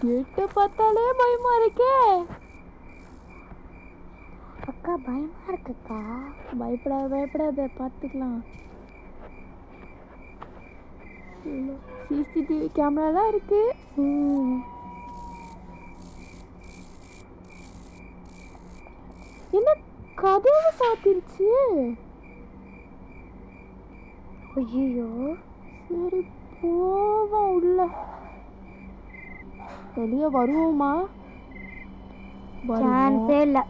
கேட்ட பார்த்தாலே பயமா இருக்கே. அக்கா பயமா இருக்குக்கா. பயப்படாத பார்த்துக்கலாம். சிசிடிவி கேமரா தான் இருக்கு. என்ன கதவு சாத்திருச்சு? ஐயோ, சரி போவோம் உள்ள. வெளியே வருவோமா? சான்ஸே இல்லை.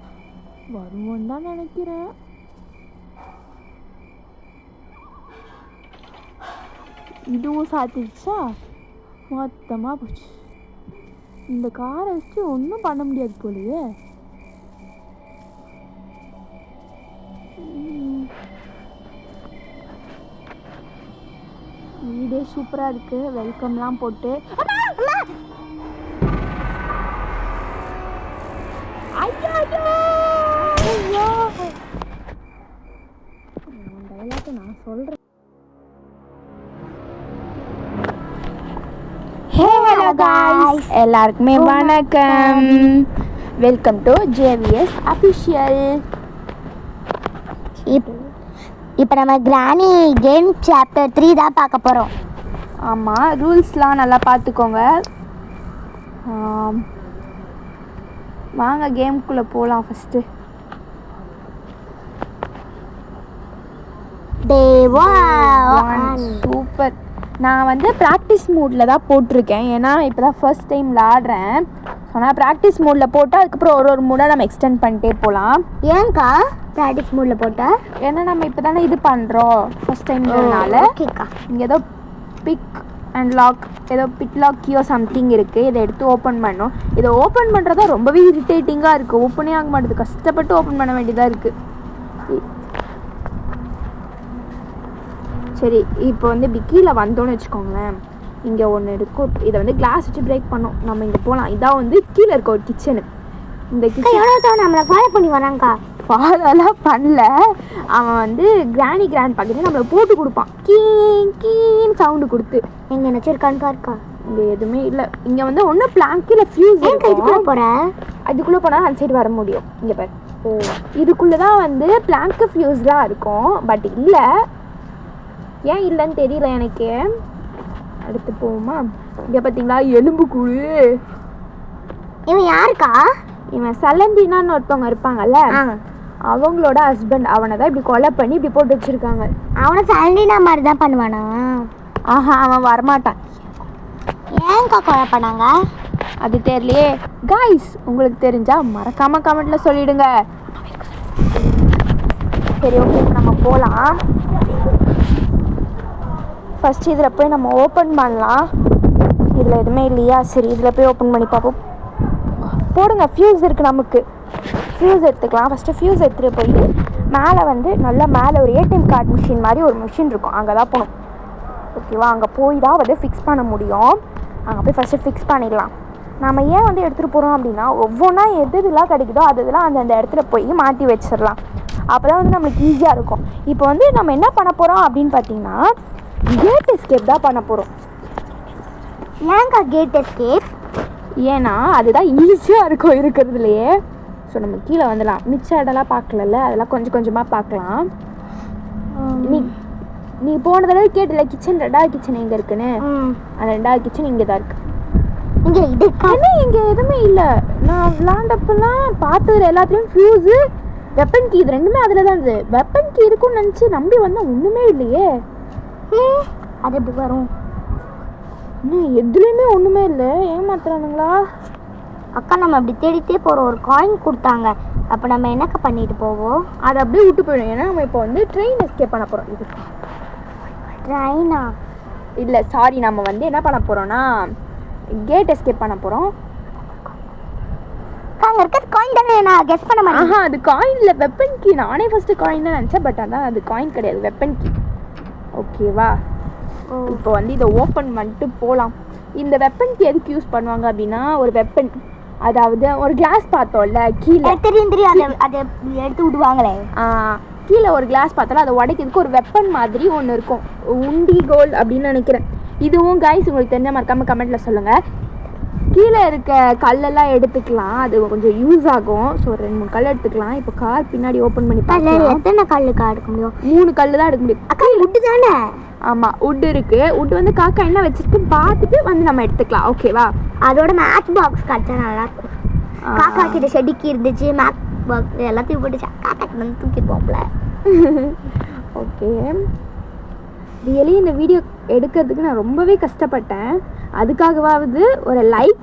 வருவோம் தான் நினைக்கிறேன். இதுவும் சாத்திடுச்சா? மொத்தமாக போச்சு. இந்த காரை வச்சு ஒன்றும் பண்ண முடியாது போலயே. வீடே சூப்பராக இருக்கு. வெல்கம்லாம் போட்டு நான் சொல்றேன். ஹலோ गाइस, எல்லாருக்குமே வணக்கம். Welcome to JVS official. இப்போ நம்ம கிரானி கேம் சாப்டர் 3 தான் பார்க்க போகிறோம். ஆமாம், ரூல்ஸ்லாம் நல்லா பார்த்துக்கோங்க. வாங்க கேமுக்குள்ளே போகலாம். First day 1 super. நான் வந்து ப்ராக்டிஸ் மூடில் தான் போட்டிருக்கேன். ஏன்னா இப்போ தான் ஃபர்ஸ்ட் டைம் விளாடுறேன். ஸோ நான் ப்ராக்டிஸ் மூடில் போட்டால் அதுக்கப்புறம் ஒரு மூடாக நம்ம எக்ஸ்டெண்ட் பண்ணிட்டே போகலாம். ஏன்க்கா ப்ராக்டிஸ் மூடில் போட்டால்? ஏன்னா நம்ம இப்போ தானே இது பண்ணுறோம் ஃபர்ஸ்ட் டைம்ன்றதுனால. ஓகேக்கா. இங்கே ஏதோ பிக் அண்ட் லாக், ஏதோ பிக் லாக் கியோ சம்திங் இருக்குது. இதை எடுத்து ஓப்பன் பண்ணோம். இதை ஓப்பன் பண்ணுறதா ரொம்பவே இரிட்டேட்டிங்காக இருக்குது. ஓப்பனே ஆக மாட்டேது. கஷ்டப்பட்டு ஓப்பன் பண்ண வேண்டியதாக இருக்குது. சரி, இப்போ வந்து கீழே வந்தோன்னு வச்சுக்கோங்களேன். இங்கே ஒன்று இருக்கும். இதை வந்து கிளாஸ் வச்சு பிரேக் பண்ணோம். நம்ம இங்கே போகலாம். இதான் வந்து கீழே இருக்க ஒரு கிச்சனு. இந்த கிச்சன் நம்மளை ஃபாலோ பண்ணி வராங்க்கா. ஃபாலோலாம் பண்ணல. அவன் வந்து கிராண்ட் பாக்கெட்டு நம்மளை போட்டு கொடுப்பான். கீன்னு சவுண்டு கொடுத்து. எங்கே நினச்சிருக்கான்னு பாருக்கா. இங்கே எதுவுமே இல்லை. இங்கே வந்து ஒன்றும் பிளாங்கில் ஃபியூஸ் இதுக்குள்ளே போகிறேன். அதுக்குள்ளே போனால் அந்த சைடு வர முடியும். இங்கே பாரு. இதுக்குள்ளே தான் வந்து பிளாங்க்கு ஃபியூஸ்லாம் இருக்கும். பட் இல்லை, ஏன் இல்லைன்னு தெரியல எனக்கு. அடுத்து போவோமா? இங்கே பார்த்தீங்களா எலும்பு கூடு. இவன் யாருக்கா? இவன் சலந்தினான்னு ஒருத்தவங்க இருப்பாங்கல்ல, அவங்களோட ஹஸ்பண்ட். அவனை தான் இப்படி கொலை பண்ணி இப்படி போட்டு வச்சுருக்காங்க. அவனை சலந்தினா மாதிரி தான் பண்ணுவானா? ஆஹா, அவன் வரமாட்டான். ஏன்க்கா கொலை பண்ணாங்க? அது தெரியலையே. காய்ஸ், உங்களுக்கு தெரிஞ்சா மறக்காமல் கமெண்ட்டில் சொல்லிவிடுங்க. சரி, ஓகே, நம்ம போகலாம். ஃபஸ்ட்டு இதில் போய் நம்ம ஓப்பன் பண்ணலாம். இதில் எதுவுமே இல்லையா? சரி, இதில் போய் ஓப்பன் பண்ணி பார்ப்போம். போடுங்க, ஃபியூஸ் இருக்குது நமக்கு. ஃபியூஸ் எடுத்துக்கலாம். ஃபஸ்ட்டு ஃபியூஸ் எடுத்துகிட்டு போய் மேலே வந்து நல்லா மேலே ஒரு ஏடிஎம் கார்டு மிஷின் மாதிரி ஒரு மிஷின் இருக்கும். அங்கே தான் போகணும். ஓகேவா? அங்கே போய் தான் வந்து ஃபிக்ஸ் பண்ண முடியும். அங்கே போய் ஃபஸ்ட்டு ஃபிக்ஸ் பண்ணிடலாம். நம்ம ஏன் வந்து எடுத்துகிட்டு போகிறோம் அப்படின்னா, ஒவ்வொன்றா எதுலாம் கிடைக்குதோ அதெல்லாம் அந்த இடத்துல போய் மாட்டி வச்சிடலாம். அப்போ தான் வந்து நம்மளுக்கு ஈஸியாக இருக்கும். இப்போ வந்து நம்ம என்ன பண்ண போகிறோம் அப்படின்னு பார்த்தீங்கன்னா, கேட் எஸ்கேப் தான் பண்ண போகிறோம். ஏன்க்கா கேட் எஸ்கேப்? ஏன்னா அதுதான் ஈஸியாக இருக்கும் இருக்கிறதுலையே. ஸோ நம்ம கீழே வந்துடலாம். மிச்ச இடம்லாம் பார்க்கலல்ல, அதெல்லாம் கொஞ்சம் கொஞ்சமாக பார்க்கலாம். நீ போன தடவை கேட்டல கிச்சன், 2வது கிச்சன் எங்கே இருக்குன்னு. அந்த 2வது கிச்சன் இங்கே தான் இருக்குது. இங்கே இது இங்கே எதுவுமே இல்லை. நான் விளாண்டப்பெல்லாம் பார்த்தது எல்லாத்துலேயும் ஃபியூஸு, வெப்பன் கீ, இது ரெண்டுமே அதில் தான் இருந்தது. வெப்பன் கீ இருக்குன்னு நினச்சி நம்பி வந்தால் ஒன்றுமே இல்லையே. அது எப்படி வரும்? இன்னும் எதுலேயுமே ஒன்றுமே இல்லை. ஏமாத்துறானுங்களா? அக்கா, நம்ம அப்படி தேடிட்டே போகிறோம். ஒரு காயின் கொடுத்தாங்க. அப்போ நம்ம என்னக்கா பண்ணிட்டு போவோம்? அதை அப்படியே விட்டு போயிடும். ஏன்னா நம்ம இப்போ வந்து ட்ரெயின் எஸ்கேப் பண்ண போகிறோம். இது ட்ரெயினா? இல்லை, சாரி, நம்ம வந்து என்ன பண்ண போகிறோன்னா கேட் எஸ்கேப் பண்ண போகிறோம். அங்கே இருக்கிறது காயின் தானே? நான் கெஸ் பண்ண மாட்டேன். ஆஹா, அது காயின் இல்லை, வெப்பன் கீ. நானே ஃபஸ்ட்டு காயின் தான் நினச்சேன். பட் அதான் அது காயின் கிடையாது, வெப்பன் கீ. ஓகேவா? இப்போ வந்து இதை ஓப்பன் பண்ணிட்டு போகலாம். இந்த வெப்பன் கீ எதுக்கு யூஸ் பண்ணுவாங்க அப்படின்னா, ஒரு வெப்பன், அதாவது ஒரு கிளாஸ் பார்த்தோம்ல கீழே, தெரியும் அதை எடுத்து விடுவாங்களே. கீழே ஒரு கிளாஸ் பார்த்தாலும் அதை உடைக்கிறதுக்கு ஒரு வெப்பன் மாதிரி ஒன்று இருக்கும். உண்டி கோல் அப்படின்னு நினைக்கிறேன். இதுவும் கைஸ் உங்களுக்கு தெரிஞ்ச மறக்காமல் கமெண்ட்டில் சொல்லுங்கள். கீழே இருக்க கல்லெல்லாம் எடுத்துக்கலாம், அது கொஞ்சம் யூஸ் ஆகும். ஸோ 2-3 கல் எடுத்துக்கலாம். இப்போ கார் பின்னாடி ஓப்பன் பண்ணி பார்க்கலாம். எத்தனை கல்லுக்கா எடுக்க முடியும்? 3 கல் தான் எடுக்க முடியும். அக்கா உட்டு தானே? ஆமாம், உட் இருக்குது. உட் வந்து காக்கா என்ன வச்சுருக்குன்னு பார்த்துட்டு வந்து நம்ம எடுத்துக்கலாம். ஓகேவா? அதோட மேட்ச் பாக்ஸ் கிடச்சா நல்லாயிருக்கும். காக்கா கிட்ட செடிக்கு இருந்துச்சு, மேட்ச் பாக்ஸ் எல்லாத்தையும் போட்டுச்சு. காக்காக்கு வந்து தூக்கிடுவோம்ல. ஓகே, ரியலி இந்த வீடியோ எடுக்கிறதுக்கு நான் ரொம்பவே கஷ்டப்பட்டேன். அதுக்காகவாவது ஒரு லைக்,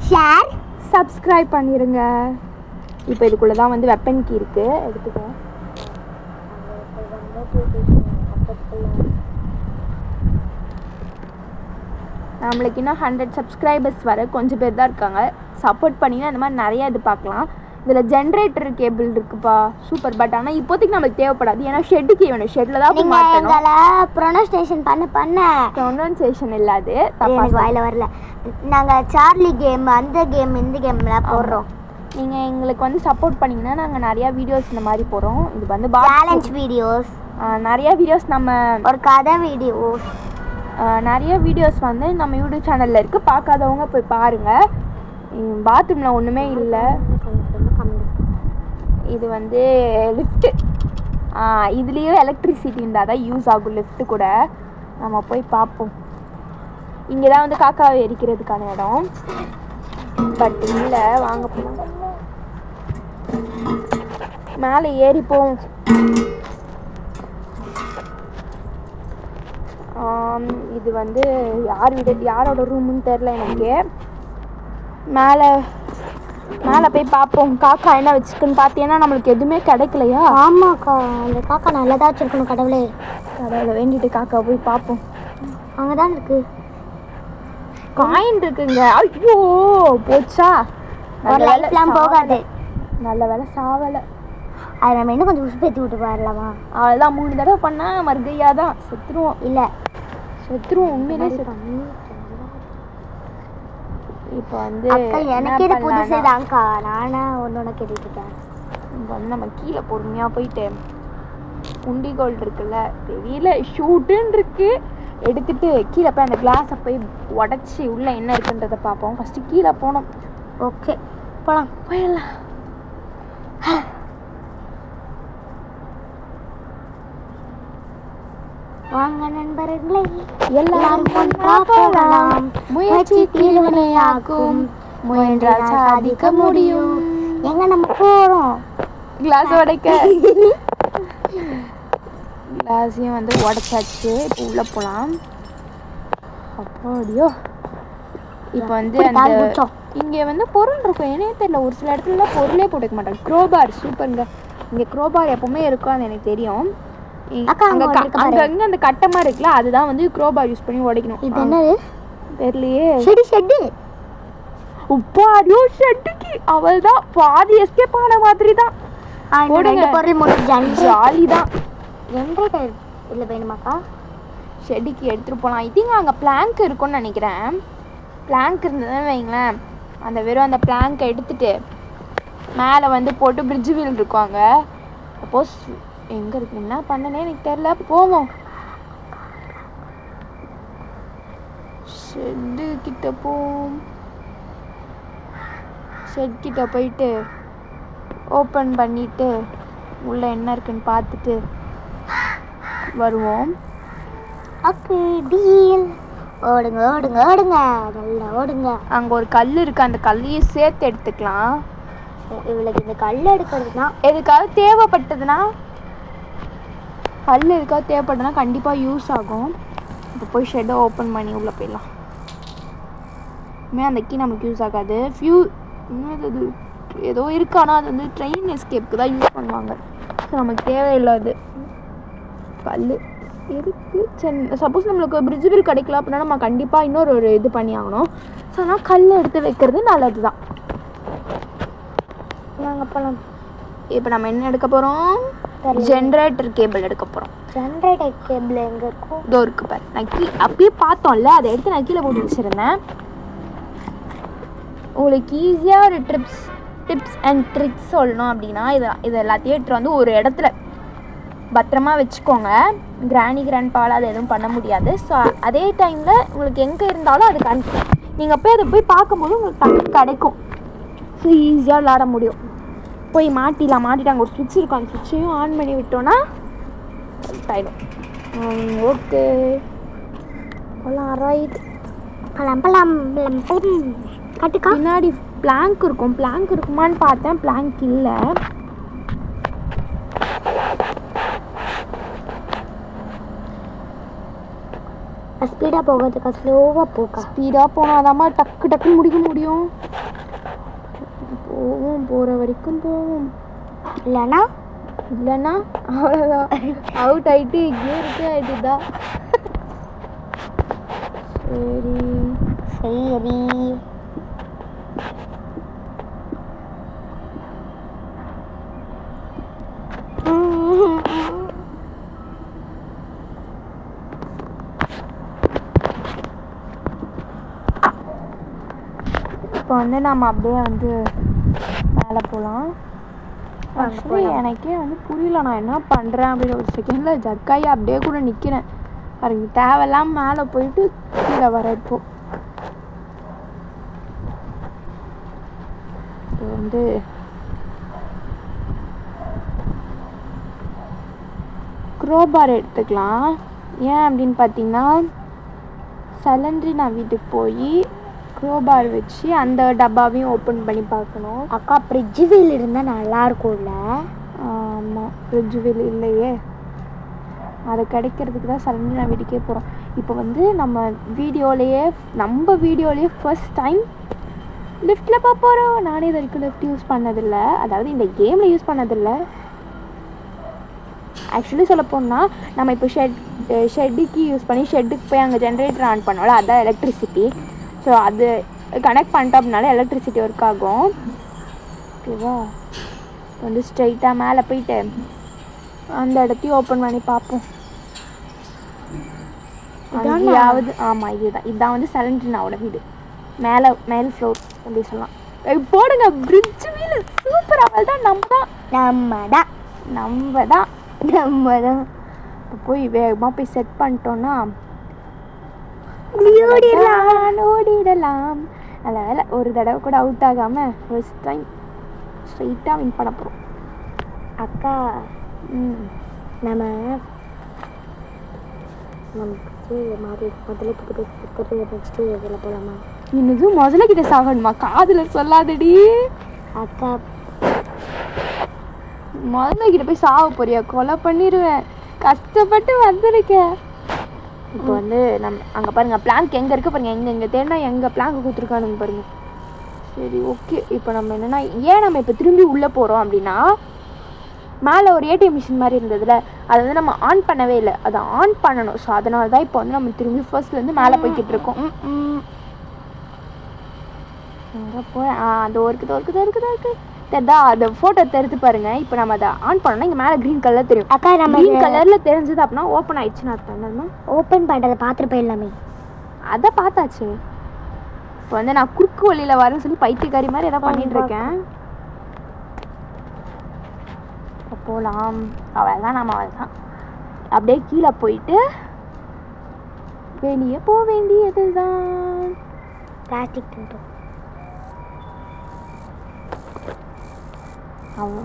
ஷேர், சப்ஸ்கிரைப் பண்ணிடுங்க. இப்போ இதுக்குள்ளே தான் வந்து வெப்பன் கீ இருக்குது, எடுத்துக்கோ. நம்மளுக்கு இன்னும் 100 சப்ஸ்கிரைபர்ஸ் வர கொஞ்சம் பேர் தான் இருக்காங்க. சப்போர்ட் பண்ணிங்கன்னா இந்த மாதிரி நிறையா இது பார்க்கலாம். இதில் ஜென்ரேட்டர் கேபிள் இருக்குப்பா, சூப்பர். பட் ஆனால் இப்போதைக்கு நம்மளுக்கு தேவைப்படாது, ஏன்னா ஷெட்டுக்கு வேணும். ஷெட்டில் தான் மாட்டணும். ப்ரொனன்சியேஷன் ப்ரொனன்சியேஷன் இல்லாது எனக்கு வாயில வரல. நாங்கள் சார்லி கேம், அந்த கேம், இந்த கேம்லாம் போடுறோம். நீங்கள் எங்களுக்கு வந்து சப்போர்ட் பண்ணிங்கன்னா நாங்கள் நிறையா வீடியோஸ் இந்த மாதிரி போடுறோம். இது வந்து சேலஞ்ச் வீடியோஸ், நிறையா வீடியோஸ், நம்ம ஒரு கதை வீடியோஸ், நிறைய வீடியோஸ் வந்து நம்ம யூடியூப் சேனலில் இருக்குது. பார்க்காதவங்க போய் பாருங்கள். பாத்ரூமில் ஒன்றுமே இல்லை. இது வந்து லிஃப்ட்டு. இதுலேயும் எலக்ட்ரிசிட்டி இருந்தால் தான் யூஸ் ஆகும் லிஃப்ட்டு கூட. நம்ம போய் பார்ப்போம். இங்கே தான் வந்து காக்காவை எரிக்கிறதுக்கான இடம். பட் இல்லை, வாங்க போகலாம். மேலே ஏறிப்போம். இது வந்து யாரோட ரூமுன்னு தெரில எனக்கு. மேலே போய் பார்ப்போம். காக்கா என்ன வச்சுருக்குன்னு பார்த்தீங்கன்னா நம்மளுக்கு எதுவுமே கிடைக்கலையா? ஆமாக்கா, அந்த காக்கா நல்லதா வச்சுருக்கணும். கடவுளை வேண்டிட்டு காக்கா போய் பார்ப்போம். அங்கே தான் இருக்கு காயின் இருக்குங்க. ஐயோ போச்சா, போகாது. நல்ல வேலை சாவலை. அது நம்ம இன்னும் கொஞ்சம் உசுப்பேற்றி விட்டு போயிடலாமா? அவள்தான் 3 தடவை பண்ணால் மறுகையா தான் செத்துருவோம். இல்லை செத்துருவோம், உண்மையிலே இப்போ வந்து எனக்கே புதுசுதான்க்கா, நானா ஒன்று கேட்டுட்டு இருக்கேன். இப்போ வந்து நம்ம கீழே பொறுமையாக போயிட்டு உண்டிகோல் இருக்குல்ல, தெரியல, ஷூட்டுன்னு இருக்கு, எடுத்துட்டு கீழே போய் அந்த கிளாஸை போய் உடச்சி உள்ளே என்ன இருக்குன்றதை பார்ப்போம். ஃபஸ்ட்டு கீழே போனோம். ஓகே, போயிடலாம். வாங்க நண்பர்களே, எல்லாரும் போகலாம். முயற்சி தீர்வினையாக்கும், முயன்றால் சாதிக்க முடியும். எங்க நம்ம போறோம்? கிளாஸ் உடைக்க. கிளாஸையும் வந்து உடைச்சாச்சு. இப்போ உள்ளே போகலாம். அப்படியோ இப்போ வந்து அந்த இங்கே வந்து பொருள் இருக்கும். என்னே தெரியல, ஒரு சில இடத்துல பொருளே போட்டுக்க மாட்டாங்க. க்ரோபார் சூப்பருங்க. இங்கே க்ரோபார் எப்பவுமே இருக்கும், அது எனக்கு தெரியும். அங்கங்க அந்த கட்டமா இருக்குல்ல, அதுதான் வந்து க்ரோபார் யூஸ் பண்ணி உடைக்கணும். இது என்னது தெரியலையே. ஷெட். உப்பாடியோ ஷெட்டுக்கு அவள்தான் பாதி எஸ்கேப் ஆன மாதிரி தான். ஜாலி தான். ஜென்ரேட்டர் இல்லை வேணுமாக்கா? ஷெட்டுக்கு எடுத்துகிட்டு போகலாம். ஐ திங்க் அங்கே பிளாங்க் இருக்கும்னு நினைக்கிறேன். பிளாங்க் இருந்ததுன்னு வைங்களேன், அந்த வெறும் அந்த பிளாங்கை எடுத்துட்டு மேலே வந்து போட்டு பிரிட்ஜ் வீல் இருக்கும். அங்கே சப்போஸ் எங்கே இருக்கு, என்ன பண்ணனே எனக்கு தெரில. போவோம். ஷெட்டு கிட்ட போவோம். ஷெட் கிட்ட போயிட்டு ஓப்பன் பண்ணிட்டு உள்ள என்ன இருக்குன்னு பார்த்துட்டு வருவோம். Okay deal. ஓடுங்க ஓடுங்க ஓடுங்க, நல்லா ஓடுங்க. அங்கே ஒரு கல் இருக்குது, அந்த கல்லையும் சேர்த்து எடுத்துக்கலாம். இவளுக்கு இந்த கல் எடுக்கிறதுனா எதுக்காவது தேவைப்பட்டதுன்னா, கல் எதுக்காவது தேவைப்பட்டதுன்னா கண்டிப்பாக யூஸ் ஆகும். இப்போ போய் ஷெட்டை ஓப்பன் பண்ணி உள்ளே போயிடலாம். அந்த கீ நமக்கு யூஸ் ஆகாது. அது ஏதோ இருக்கு, ஆனால் அது வந்து ட்ரெயின் எஸ்கேப்புக்கு தான் யூஸ் பண்ணுவாங்க. ஸோ நமக்கு தேவையில்லாது கல் இருக்குது. சரி, சப்போஸ் நம்மளுக்கு பிரிட்ஜ் பில் கிடைக்கல அப்படின்னா நம்ம கண்டிப்பாக இன்னொரு இது பண்ணி ஆகணும். ஸோ அதனால் கல் எடுத்து வைக்கிறது நல்லது தான். நாங்கள் போகலாம். இப்போ நம்ம என்ன எடுக்க போகிறோம்? ஜென்ரேட்டர் கேபிள் எடுக்க போகிறோம். ஜென்ரேட்டர் கேபிள் எங்கே இருக்கும்? இதோ இருக்கு பாரு. நான் அப்பயே பார்த்தோம்ல, அதை எடுத்து நான் கீழே போட்டு வச்சுருந்தேன். உங்களுக்கு ஈஸியாக ஒரு டிப்ஸ் அண்ட் ட்ரிக்ஸ் சொல்லணும் அப்படின்னா இது எல்லாத்தையும் எடுத்துகிட்டு வந்து ஒரு இடத்துல பத்திரமா வச்சுக்கோங்க. கிராண்ட்பாவால் அது எதுவும் பண்ண முடியாது. ஸோ அதே டைமில் உங்களுக்கு எங்கே இருந்தாலும் அது நீங்கள் போய் அதை போய் பார்க்கும்போது உங்களுக்கு டக்கு கிடைக்கும். ஸோ ஈஸியாக விளாட முடியும். போய் மாட்டிட்டு அங்கே ஒரு சுவிட்ச் இருக்கும், அந்த சுவிட்சையும் ஆன் பண்ணி விட்டோன்னா ஆகிடும். ஓகே போகலாம். ரைட் பழம் கட்டுக்கா. பின்னாடி பிளாங்க் இருக்கும். பிளாங்க் இருக்குமான்னு பார்த்தேன், பிளாங்க் இல்லை. ஸ்பீடாக போகிறதுக்கா ஸ்லோவாக போக்கா? ஸ்பீடாக போனாதாம்மா டக்கு டக்குன்னு முடிக்க முடியும். போவோம், போகிற வரைக்கும் போவோம். இல்லைன்னா அவ்வளோதான், அவுட் ஆகிட்டு கியருக்கு ஆகிட்டு தான். சரி இப்போ வந்து நம்ம அப்படியே வந்து மேலே போகலாம். ஆக்சுவலி எனக்கே வந்து புரியல நான் என்ன பண்ணுறேன் அப்படின்னு. ஒரு செகண்டில் ஜக்காயி அப்படியே கூட நிற்கிறேன். பாருங்க, தேவையில்லாமல் மேலே போயிட்டு கீழே வர. இப்போ வந்து க்ரோபார் எடுத்துக்கலாம். ஏன் அப்படின்னு பார்த்தீங்கன்னா, சலன்ட்ரினா வீட்டுக்கு போய் க்ரோபார் வச்சு அந்த டப்பாவையும் ஓப்பன் பண்ணி பார்க்கணும். அக்கா ஃப்ரிட்ஜ் வீல் இருந்தால் நல்லாயிருக்கும்ல? ஆமாம், ஃப்ரிட்ஜ் வீல் இல்லையே. அது கிடைக்கிறதுக்கு தான் சலன்ட்ரினா வீட்டுக்கே போகிறோம். இப்போ வந்து நம்ம வீடியோலேயே ஃபர்ஸ்ட் டைம் லிஃப்ட்டில் போக போகிறோம். நானே இது வரைக்கும் லிஃப்ட் யூஸ் பண்ணதில்லை, அதாவது இந்த கேமில் யூஸ் பண்ணதில்லை. ஆக்சுவலி சொல்ல போனால் நம்ம இப்போ ஷெட்டுக்கு யூஸ் பண்ணி ஷெட்டுக்கு போய் அங்கே ஜென்ரேட்டர் ஆன் பண்ணோம்ல, அதுதான் எலக்ட்ரிசிட்டி. ஸோ அது கனெக்ட் பண்ணிட்டோம் அப்படின்னால எலக்ட்ரிசிட்டி ஒர்க் ஆகும். ஓகேவா? வந்து ஸ்ட்ரைட்டாக மேலே போயிட்டு அந்த இடத்தையும் ஓப்பன் பண்ணி பார்ப்போம். அங்கேயாவது. ஆமாம், இதுதான் வந்து சலன்ட்ரினாவோட வீடு. மேல் ஃப்ளோர் அப்படி சொல்லலாம். போடுங்க பிரிட்ஜ் வீல் சூப்பர். அவள் தான் நம்ம தான் இப்போ போய் வேகமாக போய் செட் பண்ணிட்டோன்னா ஓடிடலாம். நல்ல வேலை ஒரு தடவை கூட அவுட் ஆகாமல் ஃபர்ஸ்ட் டைம் ஸ்ட்ரைட்டாக வின் பண்ண போகிறோம். அக்கா நம்ம நமக்கு மாதிரி முதல்ல நெக்ஸ்ட்டு இதில் போகலாமா? இன்னும் முதல்ல கிட்ட சாகணுமா? காதில் சொல்லாதடி அக்கா. முதல்ல கிட்ட போய் சாக போறியா? கொலை பண்ணிடுவேன். கஷ்டப்பட்டு வந்திருக்கேன். இப்போ வந்து நம்ம அங்கே பாருங்கள் பிளாங்க் எங்கே இருக்குது பாருங்கள். எங்கே தேடினா எங்கே பிளாங்க் கொடுத்துருக்கானுங்க பாருங்கள். சரி ஓகே. இப்போ நம்ம என்னென்னா நம்ம இப்போ திரும்பி உள்ளே போகிறோம் அப்படின்னா, மேலே ஒரு ஏடிஎம் மிஷின் மாதிரி இருந்ததுல, அதை வந்து நம்ம ஆன் பண்ணவே இல்லை. அதை ஆன் பண்ணணும். ஸோ அதனால தான் இப்போ வந்து நம்ம திரும்பி ஃபர்ஸ்ட்லேருந்து மேலே போய்கிட்டு இருக்கோம். அங்கே போய் அந்த இருக்குது தெரியுதா? அந்த ஃபோட்டோ தெரிஞ்சு பாருங்கள். இப்போ நம்ம அதை ஆன் பண்ணோம்னா இங்கே மேலே க்ரீன் கலர் தெரியும். அக்கா நம்ம க்ரீன் கலரில் தெரிஞ்சது அப்படின்னா ஓப்பன் ஆயிடுச்சுன்னு அர்த்தம். ஓப்பன் பண்ணுறதை பார்த்துட்டு போயிடலாமே. அதை பார்த்தாச்சு. இப்போ வந்து நான் குறுக்கு வழியில் வரேன்னு சொல்லி பைத்தியக்காரி மாதிரி எதாவது பண்ணிகிட்ருக்கேன். இப்போ போகலாம். அவ்வளோதான் அப்படியே கீழே போயிட்டு வெளியே போக வேண்டியது தான். பிளாஸ்டிக்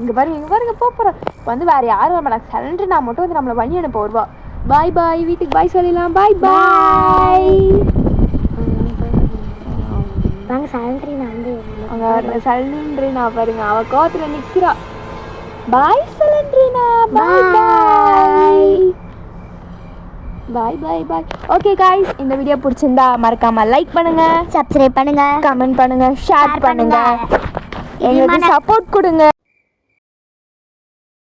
இங்கே பாருங்க போக போகிறோம். இப்போ வந்து வேறு யாரும் நம்ம சலன்ட்ரினா மட்டும் வந்து நம்மளை வழி அனுப்ப வருவா. பாய் வீட்டுக்கு பாய் சொல்லிடலாம். பாய் வாங்க. சலன்ட்ரினா வந்து அங்கே சலன்ட்ரினா பாருங்க, அவள் கோவத்தில் நிற்கிறா. பாய் சலன்ட்ரினா. பாய். ஓகே காய்ஸ், இந்த வீடியோ பிடிச்சிருந்தா மறக்காமல் லைக் பண்ணுங்கள், சப்ஸ்கிரைப் பண்ணுங்கள், கமெண்ட் பண்ணுங்கள், ஷேர் பண்ணுங்கள், எங்களுக்கு சப்போர்ட் கொடுங்க.